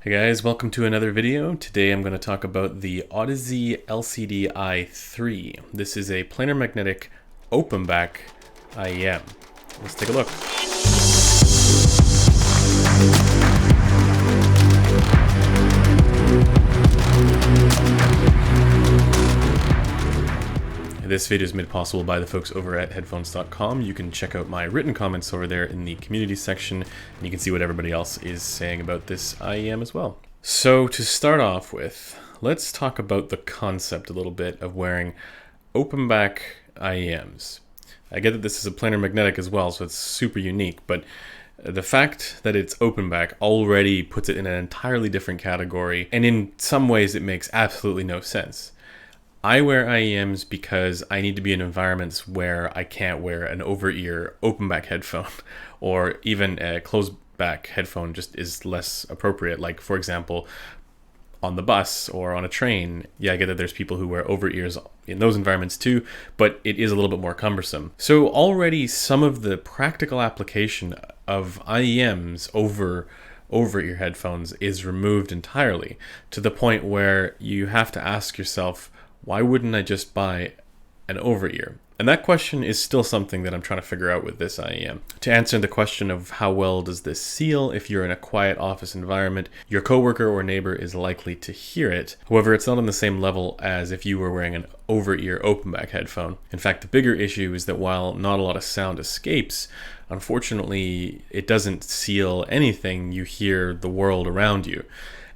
Hey guys, welcome to another video. Today I'm going to talk about the Audeze LCD i3. This is a planar magnetic open back IEM. Let's take a look. This video is made possible by the folks over at headphones.com. You can check out my written comments over there in the community section, and you can see what everybody else is saying about this IEM as well. So to start off with, let's talk about the concept a little bit of wearing open back IEMs. I get that this is a planar magnetic as well, so it's super unique, but the fact that it's open back already puts it in an entirely different category, and in some ways it makes absolutely no sense. I wear IEMs because I need to be in environments where I can't wear an over-ear open-back headphone, or even a closed-back headphone just is less appropriate. Like, for example, on the bus or on a train. Yeah, I get that there's people who wear over-ears in those environments too, but it is a little bit more cumbersome. So already some of the practical application of IEMs over-ear headphones is removed entirely, to the point where you have to ask yourself, why wouldn't I just buy an over-ear? And that question is still something that I'm trying to figure out with this IEM. To answer the question of how well does this seal, if you're in a quiet office environment, your coworker or neighbor is likely to hear it. However, it's not on the same level as if you were wearing an over-ear open-back headphone. In fact, the bigger issue is that while not a lot of sound escapes, unfortunately, it doesn't seal anything. You hear the world around you.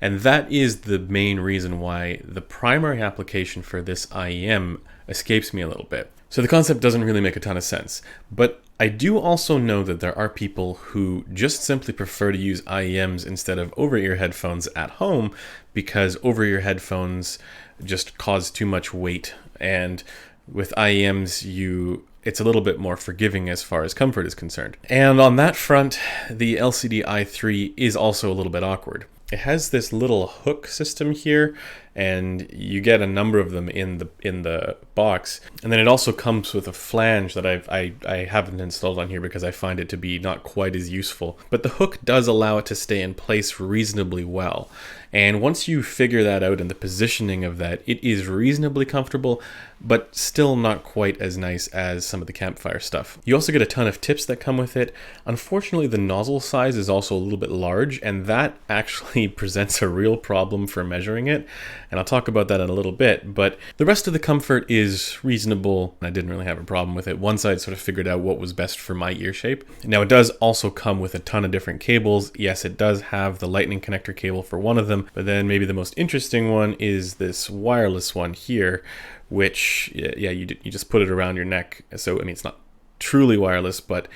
And that is the main reason why the primary application for this IEM escapes me a little bit. So the concept doesn't really make a ton of sense. But I do also know that there are people who just simply prefer to use IEMs instead of over-ear headphones at home, because over-ear headphones just cause too much weight. And with IEMs, it's a little bit more forgiving as far as comfort is concerned. And on that front, the LCD i3 is also a little bit awkward. It has this little hook system here, and you get a number of them in the box. And then it also comes with a flange that I haven't installed on here because I find it to be not quite as useful. But the hook does allow it to stay in place reasonably well. And once you figure that out and the positioning of that, it is reasonably comfortable, but still not quite as nice as some of the Campfire stuff. You also get a ton of tips that come with it. Unfortunately, the nozzle size is also a little bit large, and that actually presents a real problem for measuring it. And I'll talk about that in a little bit, but the rest of the comfort is reasonable. I didn't really have a problem with it once I'd sort of figured out what was best for my ear shape. Now, it does also come with a ton of different cables. Yes, it does have the lightning connector cable for one of them, but then maybe the most interesting one is this wireless one here, which, yeah, you just put it around your neck. So, I mean, it's not truly wireless, but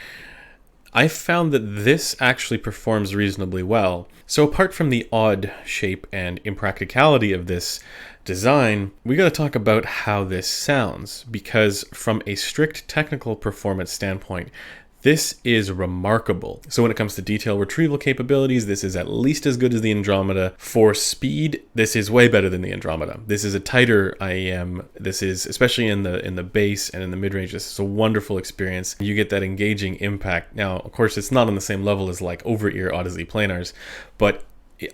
I found that this actually performs reasonably well. So apart from the odd shape and impracticality of this design, we got to talk about how this sounds, because from a strict technical performance standpoint, this is remarkable. So when it comes to detail retrieval capabilities, this is at least as good as the Andromeda. For speed, this is way better than the Andromeda. This is a tighter IEM. This is, especially in the bass and in the mid-range, this is a wonderful experience. You get that engaging impact. Now, of course, it's not on the same level as like over-ear Audeze planars, but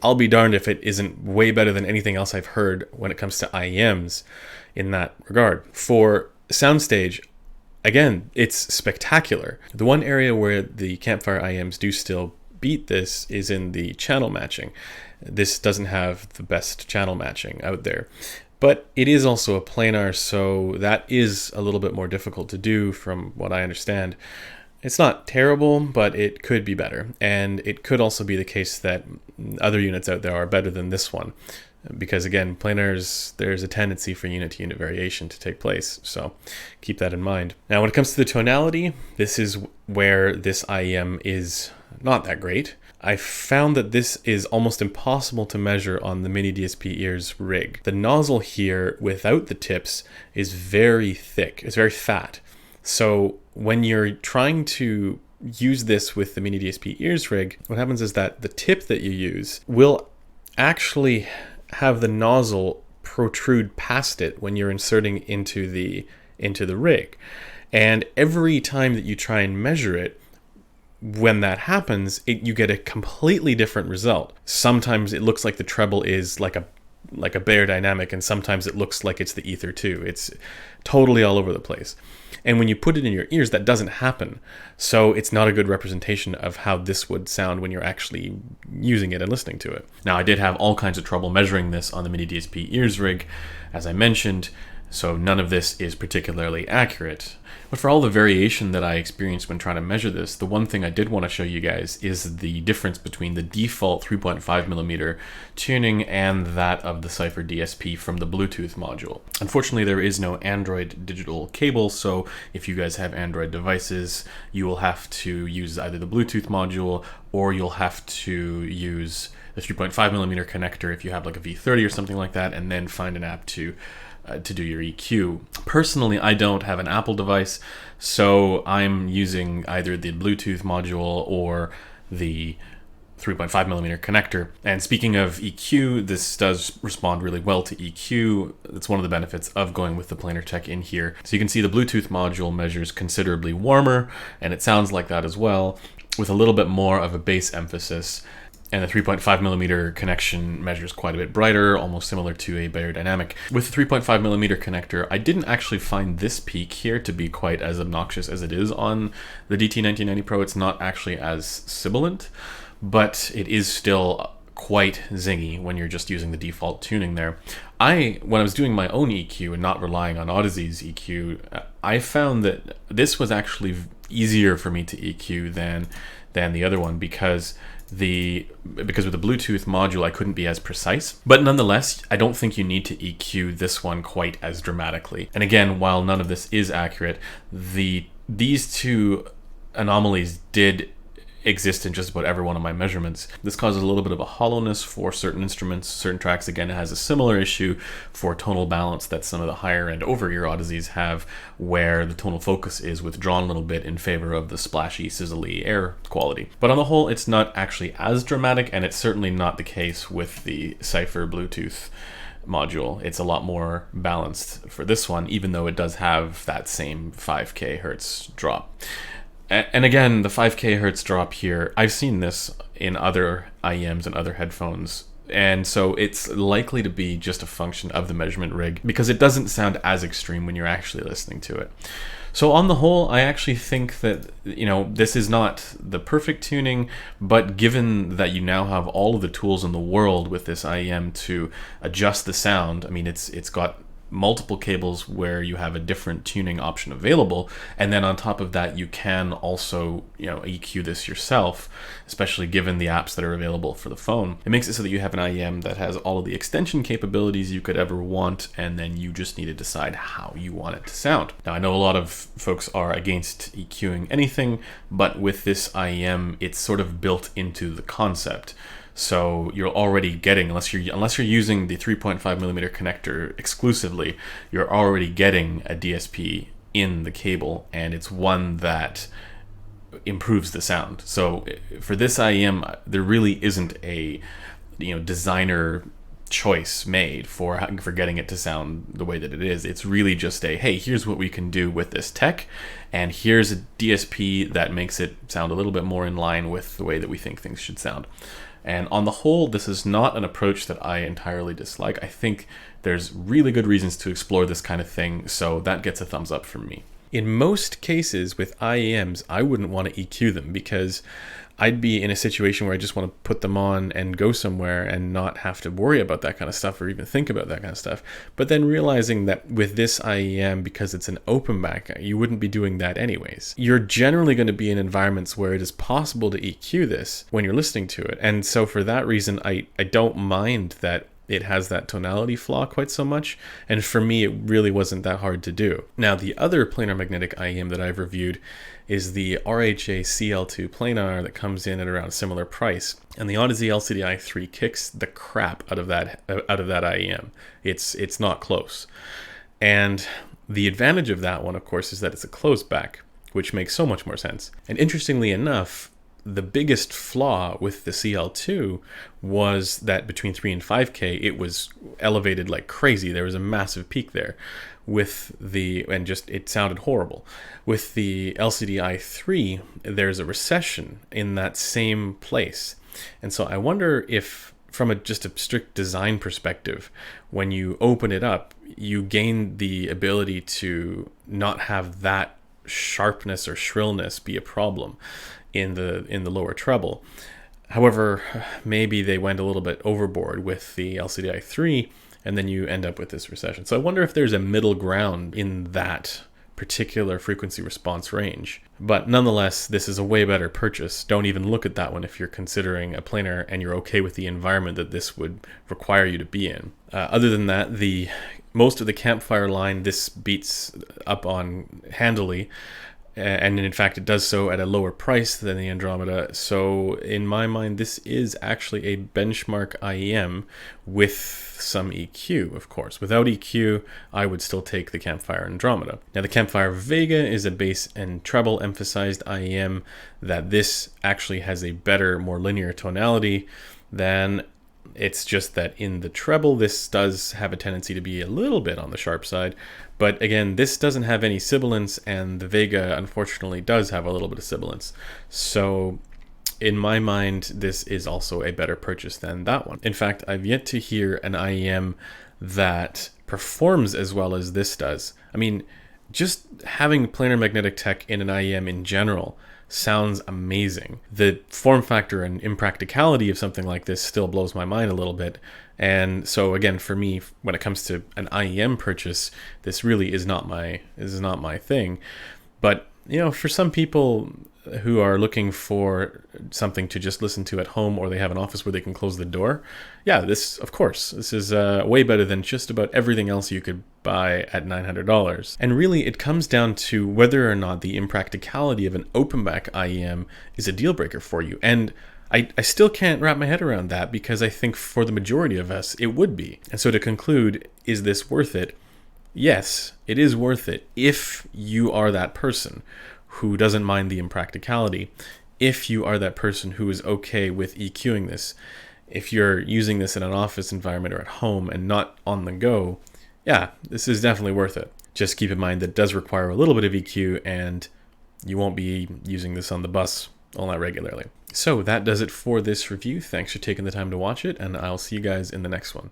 I'll be darned if it isn't way better than anything else I've heard when it comes to IEMs in that regard. For soundstage, again, it's spectacular. The one area where the Campfire IEMs do still beat this is in the channel matching. This doesn't have the best channel matching out there. But it is also a planar, so that is a little bit more difficult to do from what I understand. It's not terrible, but it could be better. And it could also be the case that other units out there are better than this one. Because again, planars, there's a tendency for unit-to-unit variation to take place, so keep that in mind. Now, when it comes to the tonality, this is where this IEM is not that great. I found that this is almost impossible to measure on the Mini DSP Ears rig. The nozzle here, without the tips, is very thick. It's very fat. So when you're trying to use this with the Mini DSP Ears rig, what happens is that the tip that you use will actually have the nozzle protrude past it when you're inserting into the rig. And every time that you try and measure it, when that happens, you get a completely different result. Sometimes it looks like the treble is like a Beyer dynamic, and sometimes it looks like it's the Ether 2. It's totally all over the place. And when you put it in your ears, that doesn't happen. So it's not a good representation of how this would sound when you're actually using it and listening to it. Now, I did have all kinds of trouble measuring this on the Mini DSP ears rig, as I mentioned, so none of this is particularly accurate. But for all the variation that I experienced when trying to measure this, the one thing I did want to show you guys is the difference between the default 3.5mm tuning and that of the Cypher DSP from the Bluetooth module. Unfortunately, there is no Android digital cable, so if you guys have Android devices, you will have to use either the Bluetooth module or you'll have to use the 3.5mm connector if you have like a V30 or something like that, and then find an app to do your EQ. Personally, I don't have an Apple device, so I'm using either the Bluetooth module or the 3.5mm connector. And speaking of EQ, this does respond really well to EQ. It's one of the benefits of going with the Planar Tech in here. So you can see the Bluetooth module measures considerably warmer, and it sounds like that as well, with a little bit more of a bass emphasis. And the 3.5mm connection measures quite a bit brighter, almost similar to a Beyer dynamic. With the 3.5mm connector, I didn't actually find this peak here to be quite as obnoxious as it is on the DT1990 Pro. It's not actually as sibilant, but it is still quite zingy when you're just using the default tuning there. When I was doing my own EQ and not relying on Audeze EQ, I found that this was actually easier for me to EQ than the other one, because with the Bluetooth module I couldn't be as precise. But nonetheless, I don't think you need to EQ this one quite as dramatically. And again, while none of this is accurate, these two anomalies did exist in just about every one of my measurements. This causes a little bit of a hollowness for certain instruments. Certain tracks, again, it has a similar issue for tonal balance that some of the higher end over-ear Audezes have, where the tonal focus is withdrawn a little bit in favor of the splashy, sizzly air quality. But on the whole, it's not actually as dramatic, and it's certainly not the case with the Cypher Bluetooth module. It's a lot more balanced for this one, even though it does have that same 5K hertz drop. And again, the 5K hertz drop here, I've seen this in other IEMs and other headphones, and so it's likely to be just a function of the measurement rig, because it doesn't sound as extreme when you're actually listening to it. So on the whole, I actually think that, this is not the perfect tuning, but given that you now have all of the tools in the world with this IEM to adjust the sound, I mean, it's got multiple cables where you have a different tuning option available, and then on top of that you can also EQ this yourself, especially given the apps that are available for the phone. It makes it so that you have an IEM that has all of the extension capabilities you could ever want, and then you just need to decide how you want it to sound. Now, I know a lot of folks are against EQing anything, but with this IEM it's sort of built into the concept. So you're already getting, unless you're using the 3.5mm connector exclusively, you're already getting a DSP in the cable, and it's one that improves the sound. So for this IEM, there really isn't a designer choice made for getting it to sound the way that it is. It's really just hey, here's what we can do with this tech, and here's a DSP that makes it sound a little bit more in line with the way that we think things should sound. And on the whole, this is not an approach that I entirely dislike. I think there's really good reasons to explore this kind of thing, so that gets a thumbs up from me. In most cases with IEMs, I wouldn't want to EQ them, because I'd be in a situation where I just want to put them on and go somewhere and not have to worry about that kind of stuff or even think about that kind of stuff. But then realizing that with this IEM, because it's an open back, you wouldn't be doing that anyways. You're generally going to be in environments where it is possible to EQ this when you're listening to it. And so for that reason, I don't mind that it has that tonality flaw quite so much, and for me it really wasn't that hard to do. Now, the other planar magnetic IEM that I've reviewed is the RHA CL2 planar that comes in at around a similar price, and the Audeze LCDI 3 kicks the crap out of that IEM. It's not close. And the advantage of that one, of course, is that it's a closed back, which makes so much more sense. And interestingly enough, the biggest flaw with the CL2 was that between 3 and 5K, it was elevated like crazy. There was a massive peak there it sounded horrible. With the LCD i3, there's a recession in that same place. And so I wonder if, from just a strict design perspective, when you open it up, you gain the ability to not have that sharpness or shrillness be a problem in the lower treble. However, maybe they went a little bit overboard with the LCD i3, and then you end up with this recession. So I wonder if there's a middle ground in that particular frequency response range. But nonetheless, this is a way better purchase. Don't even look at that one if you're considering a planar and you're okay with the environment that this would require you to be in. Other than that, most of the Campfire line, this beats up on handily. And in fact, it does so at a lower price than the Andromeda. So in my mind, this is actually a benchmark IEM with some EQ, of course. Without EQ, I would still take the Campfire Andromeda. Now, the Campfire Vega is a bass and treble emphasized IEM that this actually has a better, more linear tonality than. It's just that in the treble, this does have a tendency to be a little bit on the sharp side. But again, this doesn't have any sibilance, and the Vega, unfortunately, does have a little bit of sibilance. So in my mind, this is also a better purchase than that one. In fact, I've yet to hear an IEM that performs as well as this does. I mean, just having planar magnetic tech in an IEM in general sounds amazing. The form factor and impracticality of something like this still blows my mind a little bit. And so again, for me, when it comes to an IEM purchase, this really is not my thing. But for some people who are looking for something to just listen to at home, or they have an office where they can close the door, this is way better than just about everything else you could buy at $900. And really, it comes down to whether or not the impracticality of an open back IEM is a deal breaker for you. And I still can't wrap my head around that, because I think for the majority of us, it would be. And so to conclude, is this worth it? Yes, it is worth it if you are that person who doesn't mind the impracticality, if you are that person who is okay with EQing this, if you're using this in an office environment or at home and not on the go, this is definitely worth it. Just keep in mind that it does require a little bit of EQ, and you won't be using this on the bus all that regularly. So that does it for this review. Thanks for taking the time to watch it, and I'll see you guys in the next one.